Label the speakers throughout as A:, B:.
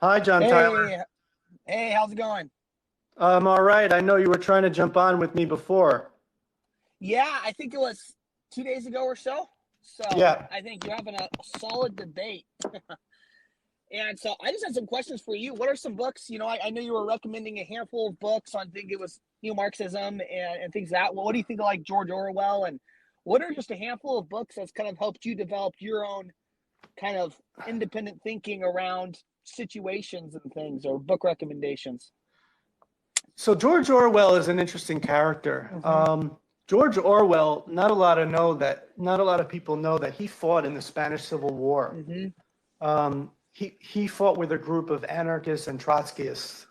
A: Hi, John Tyler.
B: Hey, hey, how's it going?
A: I'm all right. I know you were trying to jump on with me before.
B: Yeah, I think it was 2 days ago or so. So
A: Yeah.
B: I think you're having a solid debate. And so I just had some questions for you. What are some books? I know you were recommending a handful of books on, I think it was Marxism and things like that. Well, what do you think of like George Orwell? And what are just a handful of books that's kind of helped you develop your own kind of independent thinking around situations and things or book recommendations?
A: So George Orwell is an interesting character.
B: Mm-hmm.
A: George Orwell, not a lot of people know that he fought in the Spanish Civil War.
B: Mm-hmm.
A: He fought with a group of anarchists and Trotskyists.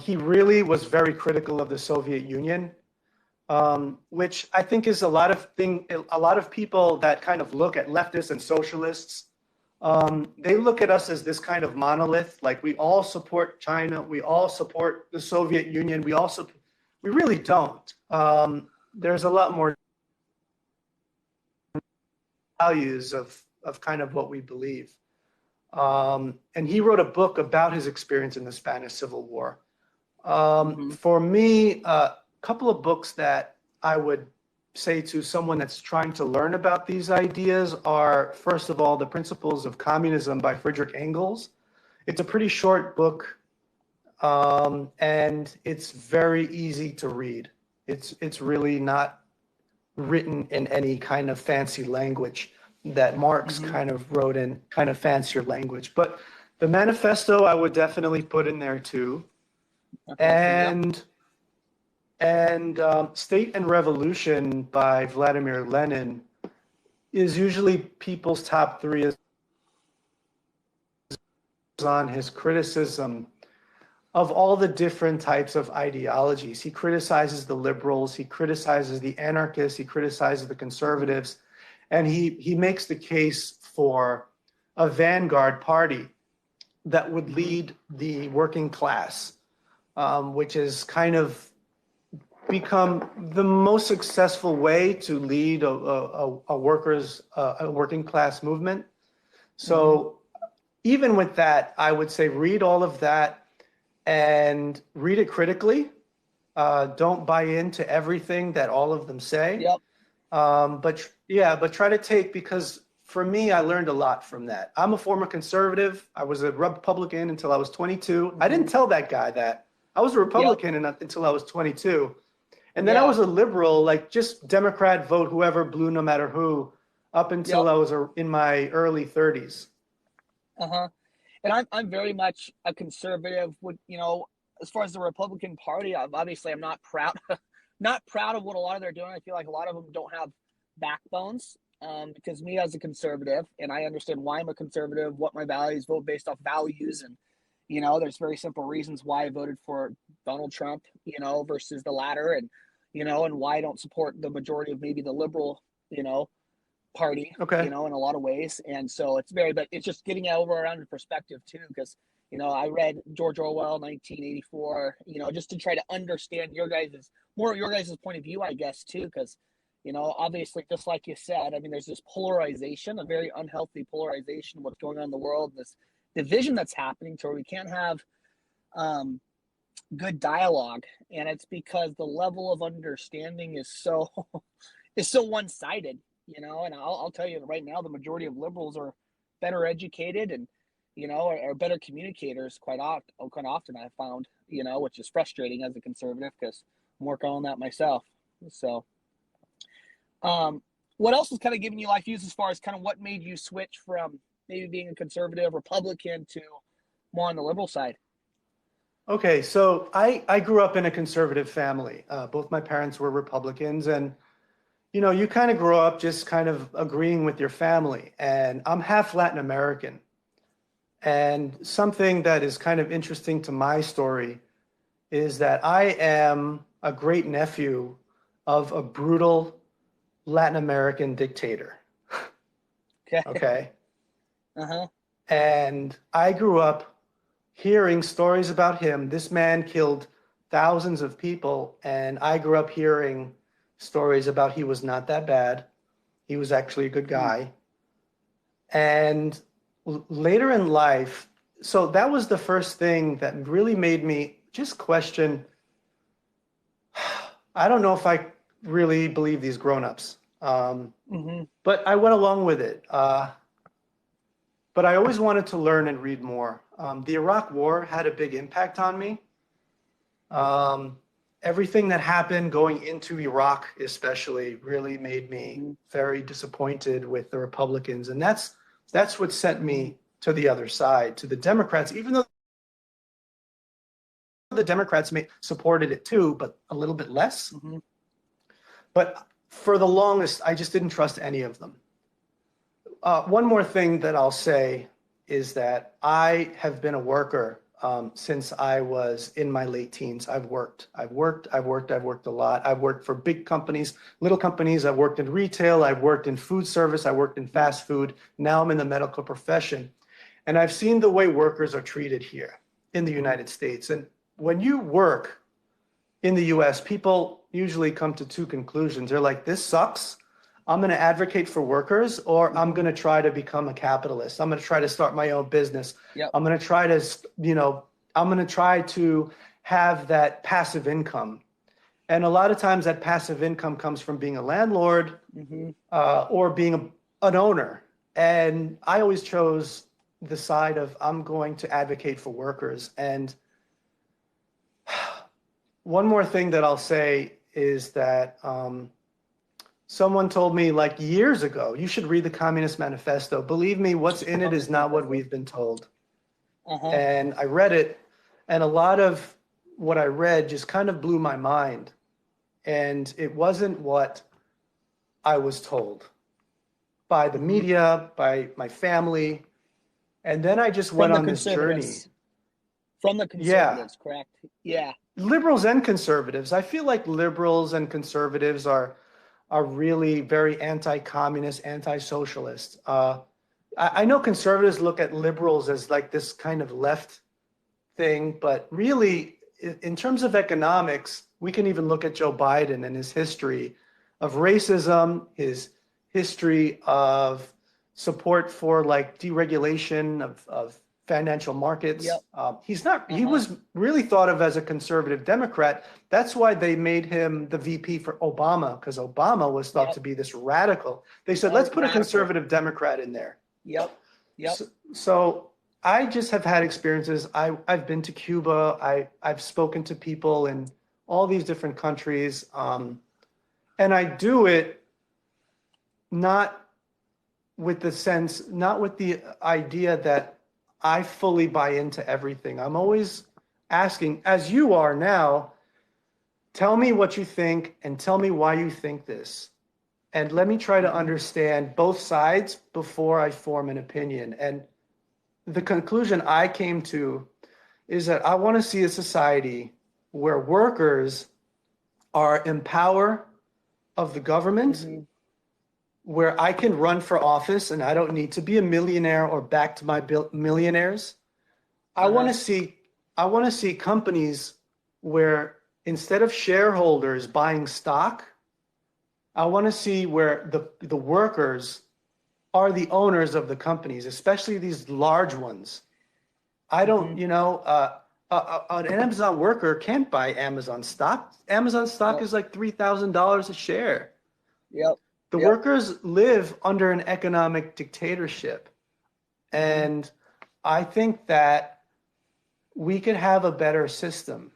A: He really was very critical of the Soviet Union, which I think is a lot of people that kind of look at leftists and socialists. They look at us as this kind of monolith, like we all support China, we all support the Soviet Union, we really don't. There's a lot more values of kind of what we believe. And he wrote a book about his experience in the Spanish Civil War.
B: Mm-hmm.
A: For me, a couple of books that I would say to someone that's trying to learn about these ideas are, first of all, The Principles of Communism by Friedrich Engels. It's a pretty short book, and it's very easy to read. It's really not written in any kind of fancy language that Marx
B: Mm-hmm.
A: kind of wrote in kind of fancier language. But the manifesto I would definitely put in there too.
B: Okay. Yep.
A: And State and Revolution by Vladimir Lenin is usually people's top three is on his criticism of all the different types of ideologies. He criticizes the liberals, he criticizes the anarchists, he criticizes the
B: Mm-hmm.
A: conservatives, and he makes the case for a vanguard party that would
B: Mm-hmm.
A: lead the working class, which is kind of become the most successful way to lead a working class movement.
B: Mm-hmm.
A: So even with that, I would say read all of that and read it critically. Don't buy into everything that all of them say.
B: Yep.
A: But try to take, because for me, I learned a lot from that. I'm a former conservative. I was a Republican until I was 22. I
B: Mm-hmm.
A: didn't tell that guy that. I was a
B: Yep.
A: Republican until I was 22. And then I
B: Yeah.
A: was a liberal, like just Democrat, vote whoever, blue no matter who, up until
B: Yep.
A: I was in my early 30s.
B: Uh-huh. And I'm very much a conservative. Would as far as the Republican Party, I'm not proud not proud of what a lot of they're doing. I feel like a lot of them don't have backbones. Because me as a conservative, and I understand why I'm a conservative, what my values, vote based off values, and there's very simple reasons why I voted for Donald Trump, versus the latter, and why I don't support the majority of maybe the liberal, you know, party,
A: Okay.
B: in a lot of ways. And so but it's just getting it over around in perspective too, because, I read George Orwell, 1984, just to try to understand your guys' point of view, I guess, too, because, obviously, just like you said, I mean, there's this polarization, a very unhealthy polarization of what's going on in the world, this division that's happening to where we can't have um, good dialogue. And it's because the level of understanding is so is so one-sided, and I'll tell you right now, the majority of liberals are better educated and are better communicators quite often I found, which is frustrating as a conservative because I'm working on that myself. So um what else is kind of giving you life views as far as kind of what made you switch from maybe being a conservative Republican to more on the liberal side?
A: Okay, so I grew up in a conservative family. Both my parents were Republicans, and you kind of grow up just kind of agreeing with your family. And I'm half Latin American. And something that is kind of interesting to my story is that I am a great nephew of a brutal Latin American dictator.
B: Okay.
A: Okay.
B: Uh-huh.
A: And I grew up hearing stories about him. This man killed thousands of people, and I grew up hearing stories about he was not that bad. He was actually a good
B: Mm.
A: guy. And later in life, so that was the first thing that really made me just question, I don't know if I really believe these grown-ups.
B: Mm-hmm.
A: But I went along with it. But I always wanted to learn and read more. The Iraq War had a big impact on me. Um, Everything that happened going into Iraq, especially, really made me
B: Mm-hmm.
A: very disappointed with the Republicans, and that's what sent me to the other side, to the Democrats. Even though the Democrats supported it too, but a little bit less.
B: Mm-hmm.
A: But for the longest, I just didn't trust any of them. One more thing that I'll say is that I have been a worker since I was in my late teens. I've worked a lot. I've worked for big companies, little companies. I've worked in retail. I've worked in food service. I worked in fast food. Now I'm in the medical profession. And I've seen the way workers are treated here in the United States. And when you work in the US, people usually come to two conclusions. They're like, this sucks. I'm going to advocate for workers, or I'm going to try to become a capitalist. I'm going to try to start my own business.
B: Yep.
A: I'm going to try to, I'm going to try to have that passive income. And a lot of times that passive income comes from being a landlord
B: Mm-hmm.
A: or being an owner. And I always chose the side of I'm going to advocate for workers. And one more thing that I'll say is that someone told me like years ago, you should read the Communist Manifesto. Believe me, what's in it is not what we've been told.
B: Uh-huh.
A: And I read it, and a lot of what I read just kind of blew my mind. And it wasn't what I was told by the
B: Mm-hmm.
A: media, by my family. And then I just
B: From
A: went
B: the
A: on this journey.
B: conservatives. From the
A: Yeah,
B: conservatives, correct? Yeah.
A: liberals and conservatives. I feel like liberals and conservatives are really very anti-communist, anti-socialist. I know conservatives look at liberals as like this kind of left thing, but really, in terms of economics, we can even look at Joe Biden and his history of racism, his history of support for like deregulation of financial markets.
B: Yep.
A: He
B: Uh-huh.
A: was really thought of as a conservative Democrat. That's why they made him the VP for Obama, because Obama was thought
B: Yep.
A: to be this radical. They said, let's put a
B: Radical.
A: conservative Democrat in there.
B: Yep. Yep.
A: So I just have had experiences. I've been to Cuba. I've spoken to people in all these different countries. And I do it not not with the idea that I fully buy into everything. I'm always asking, as you are now, tell me what you think and tell me why you think this. And let me try to
B: Mm-hmm.
A: understand both sides before I form an opinion. And the conclusion I came to is that I want to see a society where workers are in power of the government,
B: Mm-hmm.
A: where I can run for office and I don't need to be a millionaire or back to my millionaires. I want
B: Uh-huh.
A: to see I want to see companies where instead of shareholders buying stock, I want to see where the workers are the owners of the companies, especially these large ones. I
B: Mm-hmm.
A: don't, an Amazon worker can't buy Amazon stock. Amazon stock
B: Nope.
A: is like $3,000 a share.
B: Yep.
A: The
B: Yep.
A: workers live under an economic dictatorship.
B: Mm-hmm.
A: And I think that we could have a better system.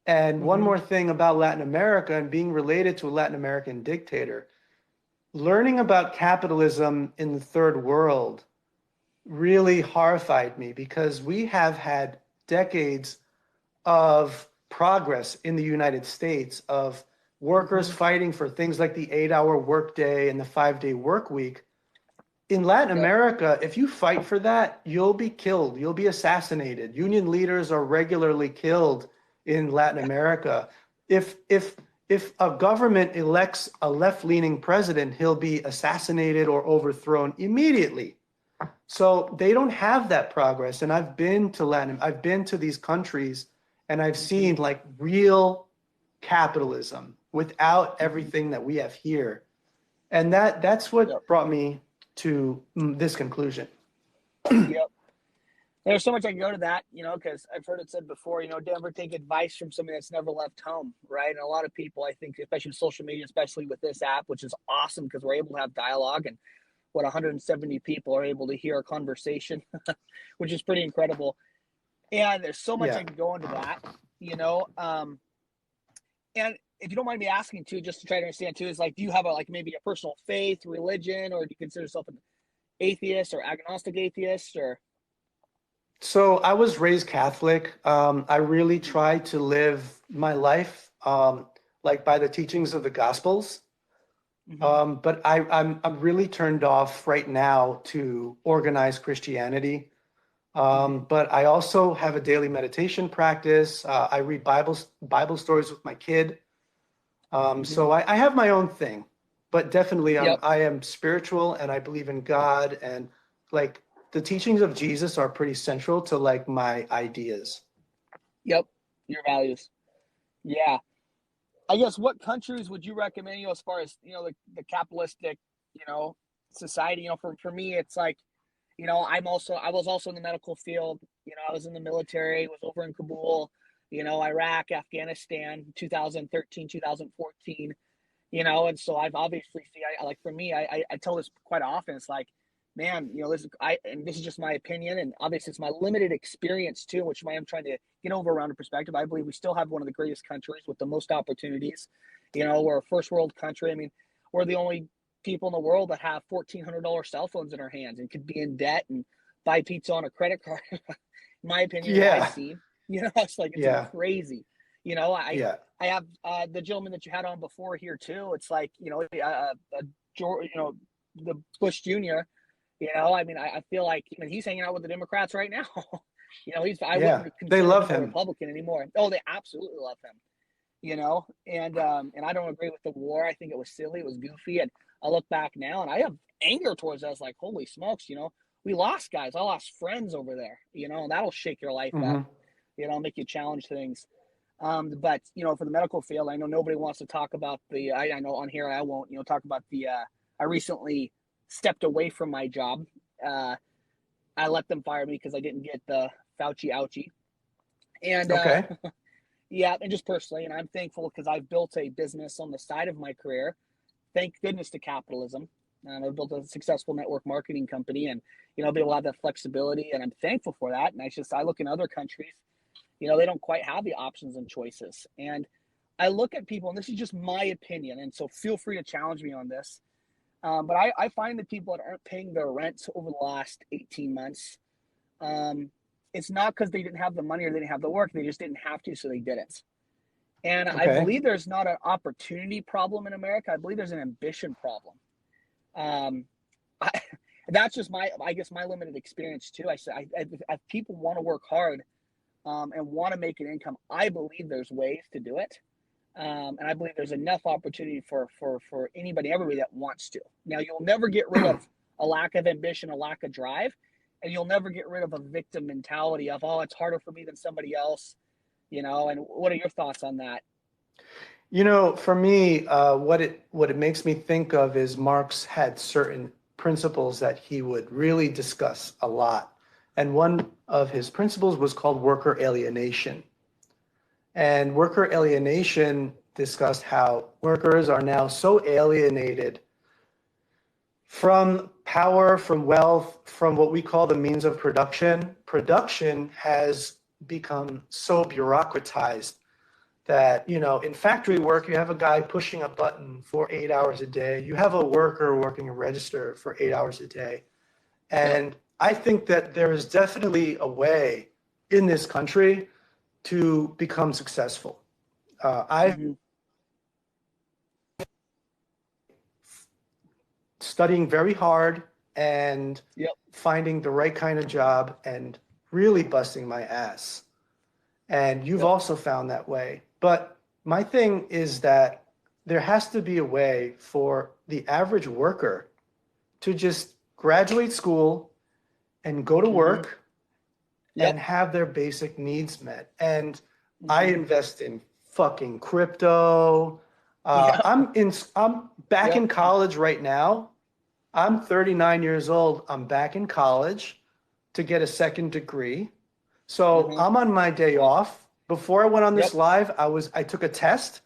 A: And one
B: Mm-hmm.
A: more thing about Latin America and being related to a Latin American dictator, learning about capitalism in the third world really horrified me because we have had decades of progress in the United States of workers
B: Mm-hmm.
A: fighting for things like the 8-hour workday and the 5-day work week. In Latin
B: Yep.
A: America, if you fight for that, you'll be killed, you'll be assassinated. Union leaders are regularly killed in Latin America. If a government elects a left-leaning president, he'll be assassinated or overthrown immediately. So they don't have that progress. And I've been to these countries and I've seen
B: Mm-hmm.
A: like real capitalism without
B: Mm-hmm.
A: everything that we have here. And that's
B: Yep.
A: what brought me to this conclusion.
B: Yep. There's so much I can go to that, because I've heard it said before, never take advice from somebody that's never left home, right? And a lot of people, I think, especially with social media, especially with this app, which is awesome because we're able to have dialogue and 170 people are able to hear a conversation, which is pretty incredible. And there's so much
A: Yeah.
B: I can go into that, you know. And if you don't mind me asking too, just to try to understand too, is like, do you have maybe a personal faith, religion, or do you consider yourself an atheist or agnostic atheist or?
A: So I was raised Catholic. I really try to live my life like by the teachings of the Gospels.
B: Mm-hmm.
A: But I'm really turned off right now to organized Christianity.
B: Mm-hmm.
A: But I also have a daily meditation practice. I read Bible stories with my kid.
B: Mm-hmm.
A: So I have my own thing, but definitely
B: Yep.
A: I am spiritual and I believe in God, and like the teachings of Jesus are pretty central to like my ideas.
B: Yep. Your values. Yeah. I guess what countries would you recommend, as far as, the capitalistic, you know, society, for me, it's like, I was also in the medical field, I was in the military, was over in Kabul, Iraq, Afghanistan, 2013, 2014, and so I've obviously see, I like, for me, I tell this quite often. It's like, man, and this is just my opinion, and obviously it's my limited experience too, which I am trying to get over around a perspective. I believe we still have one of the greatest countries with the most opportunities. We're a first world country. I mean, we're the only people in the world that have $1,400 cell phones in our hands and could be in debt and buy pizza on a credit card. In my opinion, what I've
A: Yeah,
B: sing, it's like, it's
A: yeah,
B: crazy. I
A: yeah,
B: I have the gentleman that you had on before here too. It's like, the Bush Jr. I mean, I feel like, he's hanging out with the Democrats right now. I
A: yeah.
B: wouldn't
A: They
B: consider
A: love
B: him a
A: him.
B: Republican anymore. Oh, they absolutely love him. And I don't agree with the war. I think it was silly, it was goofy, and I look back now and I have anger towards us. Like, holy smokes, we lost guys. I lost friends over there. And that'll shake your life up.
A: Hmm.
B: Make you challenge things. But for the medical field, I know nobody wants to talk about the. I know on here I won't. Talk about the. I recently stepped away from my job. Uh, I let them fire me because I didn't get the Fauci ouchie, and
A: Okay.
B: yeah, and just personally, and I'm thankful because I've built a business on the side of my career. Thank goodness to capitalism. I've built a successful network marketing company, and be able to have that flexibility, and I'm thankful for that. And I look in other countries, they don't quite have the options and choices. And I look at people, and this is just my opinion, and so feel free to challenge me on this. But I find that people that aren't paying their rent over the last 18 months, um, it's not because they didn't have the money or they didn't have the work. They just didn't have to, so they didn't. And I
A: Okay.
B: believe there's not an opportunity problem in America. I believe there's an ambition problem. Um, I, that's just I guess, my limited experience too. If people want to work hard, and want to make an income, I believe there's ways to do it. And I believe there's enough opportunity for anybody, everybody that wants to. Now, you'll never get rid of a lack of ambition, a lack of drive, and you'll never get rid of a victim mentality of, oh, it's harder for me than somebody else. And what are your thoughts on that?
A: For me, what it makes me think of is Marx had certain principles that he would really discuss a lot. And one of his principles was called worker alienation. And worker alienation discussed how workers are now so alienated from power, from wealth, from what we call the means of production. Production has become so bureaucratized that, in factory work, you have a guy pushing a button for 8 hours a day. You have a worker working a register for 8 hours a day.
B: Yep.
A: And I think that there is definitely a way in this country to become successful. I've
B: Mm-hmm.
A: studying very hard and
B: Yep.
A: finding the right kind of job and really busting my ass. And you've
B: Yep.
A: also found that way. But my thing is that there has to be a way for the average worker to just graduate school and go to
B: Mm-hmm.
A: work
B: Yep.
A: and have their basic needs met. And I
B: Mm-hmm.
A: invest in fucking crypto.
B: Yep.
A: I'm back
B: Yep.
A: in college right now. I'm 39 years old. I'm back in college. to get a second degree. So
B: Uh-huh.
A: I'm on my day
B: Wow.
A: off. Before I went on
B: Yep.
A: this live, I took a test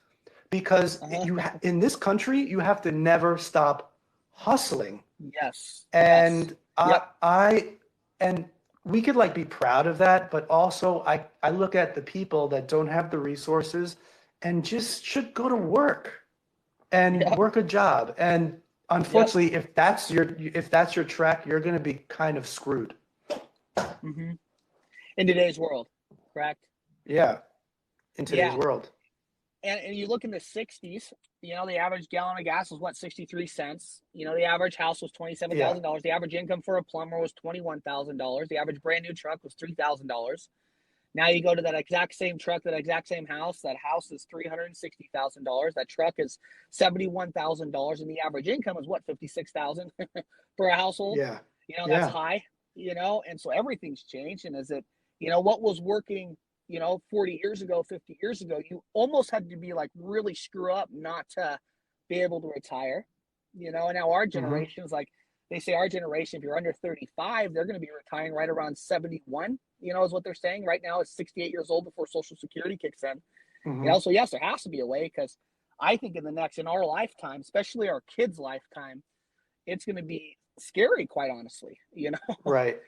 A: because
B: Uh-huh.
A: in this country you have to never stop hustling.
B: Yes. Yes.
A: And
B: Yep.
A: and we could like be proud of that, but also I look at the people that don't have the resources and just should go to work and
B: Yep.
A: work a job. And
B: Yep.
A: unfortunately, if that's your track, you're going to be kind of screwed.
B: Mm-hmm. In today's world, correct?
A: Yeah, in today's
B: Yeah.
A: world.
B: And you look in the 60s, the average gallon of gas was what, 63 cents. The average house was
A: Yeah,
B: $27,000. The average income for a plumber was $21,000. The average brand new truck was $3,000. Now you go to that exact same truck, that exact same house. That house is $360,000. That truck is $71,000, and the average income is what, 56,000 for a household.
A: yeah,
B: That's
A: yeah.
B: high. And so everything's changed. And is it, what was working, 40 years ago, 50 years ago, you almost had to be like really screw up not to be able to retire. And now our
A: Hmm.
B: generation is like, they say our generation, if you're under 35, they're going to be retiring right around 71, is what they're saying. Right now it's 68 years old before Social Security kicks in.
A: Hmm.
B: So yes, there has to be a way, because I think in our lifetime, especially our kids' lifetime, it's going to be scary, quite honestly.
A: Right.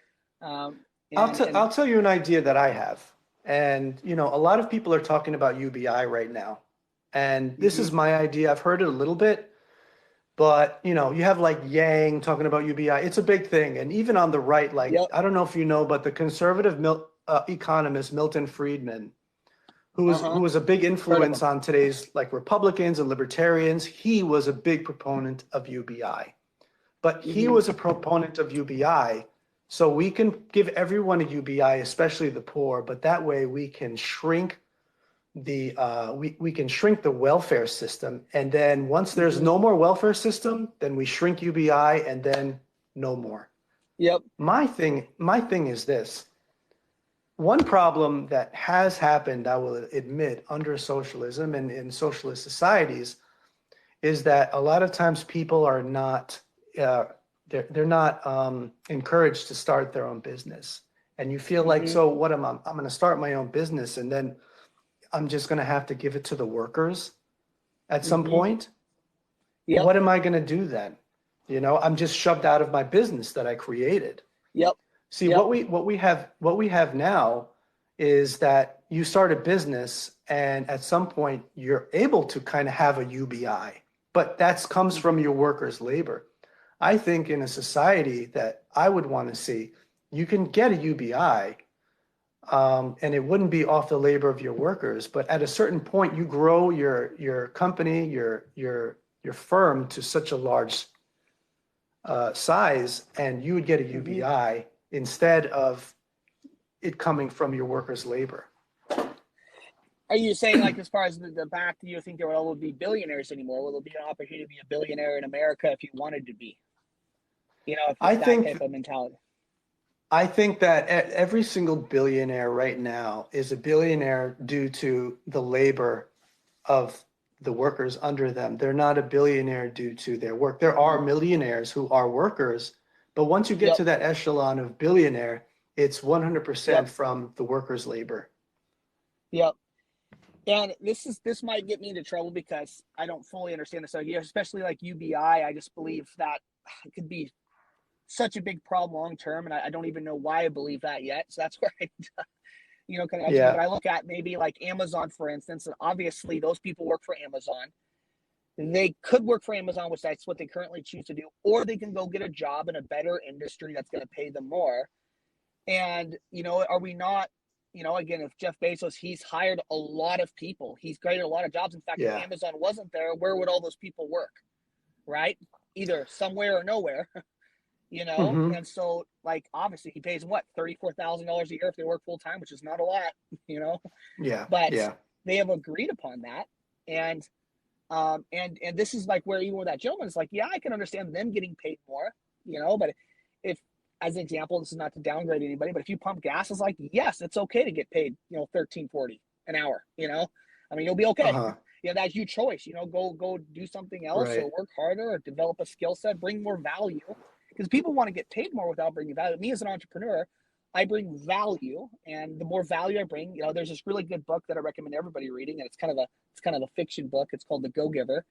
B: um, and
A: I'll tell you an idea that I have. And, a lot of people are talking about UBI right now. And this
B: mm-hmm.
A: is my idea. I've heard it a little bit, but, you have like Yang talking about UBI. It's a big thing. And even on the right, like,
B: Yep.
A: I don't know if you know, but the conservative economist Milton Friedman, who
B: Uh-huh.
A: was a big
B: Heard of them.
A: influence on today's like Republicans and libertarians, he was a big proponent of UBI. But he
B: Mm-hmm.
A: was a proponent of UBI. So we can give everyone a UBI, especially the poor, but that way we can shrink we can shrink the welfare system. And then once there's
B: Mm-hmm.
A: no more welfare system, then we shrink UBI and then no more.
B: Yep.
A: My thing is this. One problem that has happened, I will admit, under socialism and in socialist societies is that a lot of times people are not uh, they're not encouraged to start their own business, and you feel like,
B: Mm-hmm.
A: so what am I'm going to start my own business and then I'm just going to have to give it to the workers at some
B: Mm-hmm.
A: point.
B: Yep.
A: What am I going to do then? I'm just shoved out of my business that I created.
B: Yep.
A: See,
B: Yep.
A: what we have now is that you start a business and at some point you're able to kind of have a UBI, but that comes from
B: Mm-hmm.
A: your workers' labor. I think in a society that I would want to see, you can get a UBI, and it wouldn't be off the labor of your workers, but at a certain point you grow your company, your firm to such a large size, and you would get a
B: Mm-hmm.
A: UBI instead of it coming from your workers' labor.
B: Are you saying, like, as far as the back, do you think there will be billionaires anymore? Will there be an opportunity to be a billionaire in America if you wanted to be? If
A: I
B: that type
A: think
B: of mentality.
A: I think that every single billionaire right now is a billionaire due to the labor of the workers under them. They're not a billionaire due to their work. There
B: Mm-hmm.
A: are millionaires who are workers, but once you get
B: Yep.
A: to that echelon of billionaire, it's
B: Yep.
A: 100% from the workers' labor.
B: Yep. And this might get me into trouble because I don't fully understand this idea, especially like UBI. I just believe that it could be such a big problem long term, and I don't even know why I believe that yet. So that's where I, kind of educate.
A: Yeah.
B: But I look at maybe like Amazon, for instance, and obviously those people work for Amazon. They could work for Amazon, which that's what they currently choose to do, or they can go get a job in a better industry that's going to pay them more. And, are we not, again, if Jeff Bezos, he's hired a lot of people, he's created a lot of jobs. In fact, if
A: Yeah.
B: Amazon wasn't there, where would all those people work? Right? Either somewhere or nowhere,
A: Hmm.
B: And so, like, obviously he pays them what, $34,000 a year if they work full time, which is not a lot, you know,
A: Yeah.
B: but
A: Yeah.
B: they have agreed upon that. And this is like where, even with that gentleman, it's like, yeah, I can understand them getting paid more, but if, as an example, this is not to downgrade anybody, but if you pump gas, it's like, yes, it's okay to get paid, 13.40 an hour, I mean, you'll be okay.
A: Uh-huh.
B: That's your choice, go do something else or
A: Right.
B: work harder or develop a skill set, bring more value, because people want to get paid more without bringing value. Me as an entrepreneur, I bring value, and the more value I bring, there's this really good book that I recommend everybody reading, and it's kind of a fiction book. It's called The Go-Giver.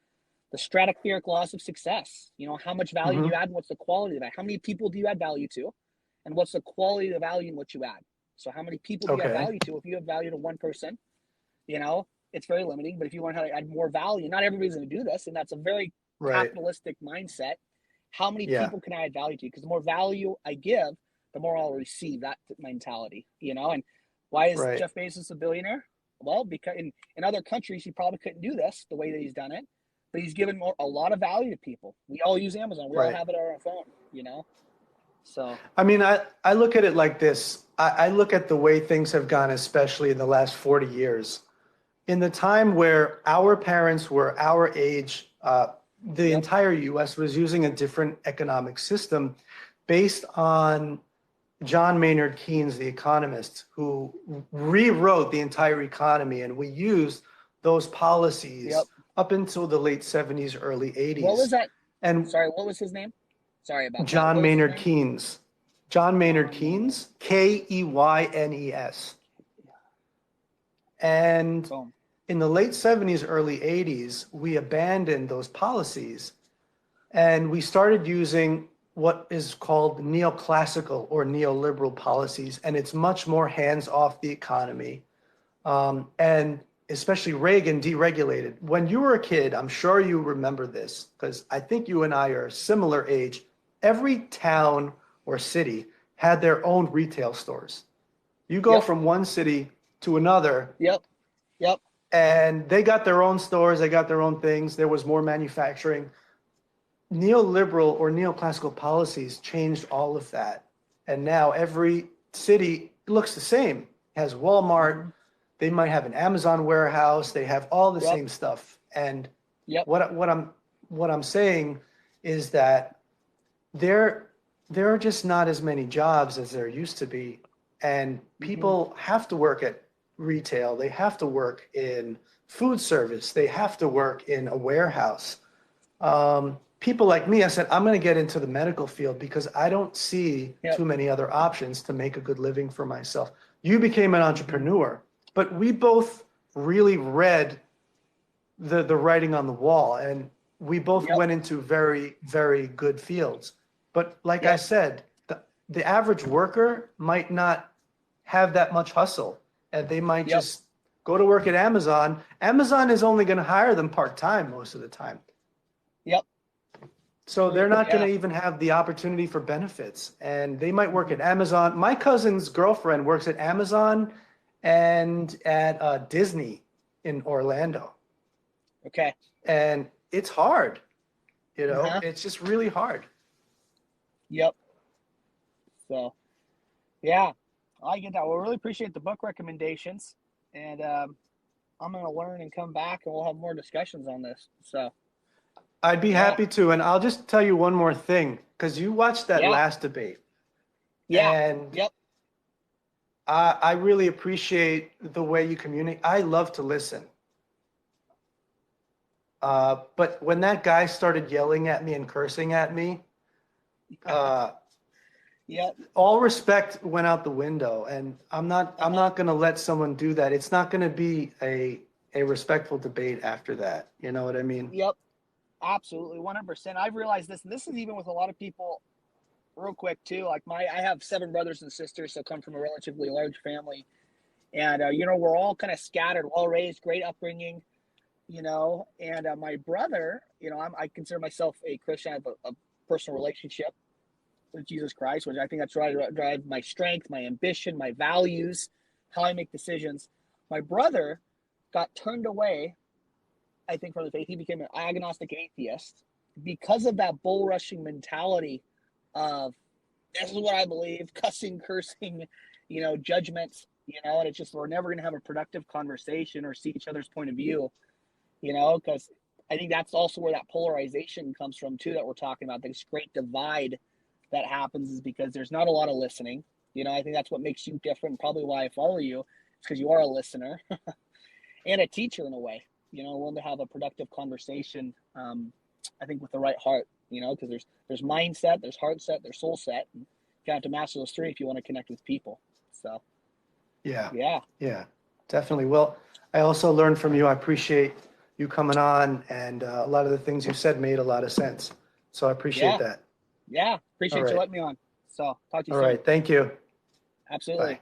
B: The stratospheric laws of success. How much value do you
A: Hmm.
B: add, and what's the quality of that? How many people do you add value to, and what's the quality of the value in what you add? So how many people do you add
A: Okay.
B: value to? If you have value to one person, it's very limiting. But if you learn how to add more value, not everybody's going to do this, and that's a very
A: Right.
B: capitalistic mindset. How many
A: Yeah.
B: people can I add value to? Because the more value I give, the more I'll receive. That mentality. And why is
A: Right.
B: Jeff Bezos a billionaire? Well, because in other countries he probably couldn't do this the way that he's done it, but he's given a lot of value to people. We all use Amazon. We all
A: Right.
B: have it on our phone. So
A: I mean, I look at it like this. I look at the way things have gone, especially in the last 40 years. In the time where our parents were our age, the
B: yep,
A: entire US was using a different economic system based on John Maynard Keynes, the economist, who rewrote the entire economy. And we used those
B: yep.
A: policies up until the late 70s, early
B: What was
A: 80s.
B: that?
A: And
B: Sorry, what was his name? Sorry about that.
A: John
B: What was his
A: Maynard
B: name?
A: Keynes, John Maynard
B: John Maynard.
A: Keynes, Keynes. And
B: Boom.
A: in the late 70s, early 80s, we abandoned those policies and we started using what is called neoclassical or neoliberal policies. And it's much more hands off the economy. And especially Reagan deregulated. When you were a kid, I'm sure you remember this because I think you and I are a similar age. Every town or city had their own retail stores. You go
B: Yep,
A: from one city to another,
B: yep, yep.
A: and they got their own stores, they got their own things. There was more manufacturing. Neoliberal or neoclassical policies changed all of that. And now every city looks the same. It has Walmart,
B: Mm-hmm.
A: they might have an Amazon warehouse, they have all the
B: Yep,
A: same stuff. And
B: yep.
A: what I'm saying is that there there are just not as many jobs as there used to be. And
B: Mm-hmm.
A: people have to work at retail, they have to work in food service, they have to work in a warehouse. People like me, I said, I'm going to get into the medical field because I don't see
B: Yep.
A: too many other options to make a good living for myself. You became an
B: Mm-hmm.
A: entrepreneur, but we both really read the writing on the wall and we both
B: Yep.
A: went into very, very good fields. But like I
B: Yep.
A: said, the average worker might not have that much hustle and they might
B: Yep.
A: just go to work at Amazon. Amazon is only going to hire them part-time most of the time.
B: Yep.
A: So they're not going
B: Yeah.
A: to even have the opportunity for benefits. And they might work at Amazon. My cousin's girlfriend works at Amazon and at Disney in Orlando.
B: Okay.
A: And it's hard,
B: Uh-huh.
A: it's just really hard.
B: Yep. So yeah, I get that. Well, really appreciate the book recommendations, and I'm gonna learn and come back, and we'll have more discussions on this. So
A: I'd be
B: yeah,
A: happy to. And I'll just tell you one more thing, because you watched that
B: yeah,
A: last debate.
B: yeah,
A: And
B: yep,
A: I really appreciate the way you communicate. I love to listen. But when that guy started yelling at me and cursing at me, uh,
B: yep,
A: all respect went out the window. And I'm
B: uh-huh,
A: not going to let someone do that. It's not going to be a respectful debate after that. You know what I mean?
B: yep, absolutely, 100%. I've realized this, and this is even with a lot of people. Real quick too, like I have 7 brothers and sisters, so come from a relatively large family, and we're all kind of scattered, well raised, great upbringing. And my brother, I consider myself a Christian. I have a personal relationship with Jesus Christ, which I think that's where I drive my strength, my ambition, my values, how I make decisions. My brother got turned away, I think, from the faith. He became an agnostic atheist because of that bull rushing mentality of this is what I believe, cussing, cursing, judgments, and it's just we're never going to have a productive conversation or see each other's point of view, because I think that's also where that polarization comes from too that we're talking about. This great divide that happens is because there's not a lot of listening. I think that's what makes you different. Probably why I follow you. It's because you are a listener and a teacher in a way. Willing to have a productive conversation. I think with the right heart. Because there's mindset, there's heart set, there's soul set. And if you have to master those three if you want to connect with people. So
A: Yeah.
B: yeah,
A: Yeah, definitely. Well, I also learned from you. I appreciate you coming on, and a lot of the things you said made a lot of sense. So I appreciate
B: yeah,
A: that.
B: yeah.
A: All
B: Appreciate you
A: right.
B: letting me on. So talk to you
A: All
B: soon.
A: right. Thank you.
B: Absolutely.
A: Bye.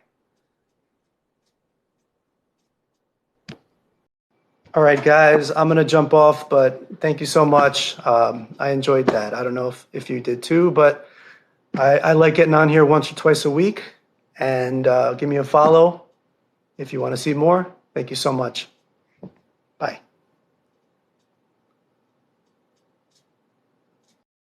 A: All right, guys, I'm going to jump off, but thank you so much. I enjoyed that. I don't know if you did too, but I like getting on here once or twice a week, and give me a follow if you want to see more. Thank you so much.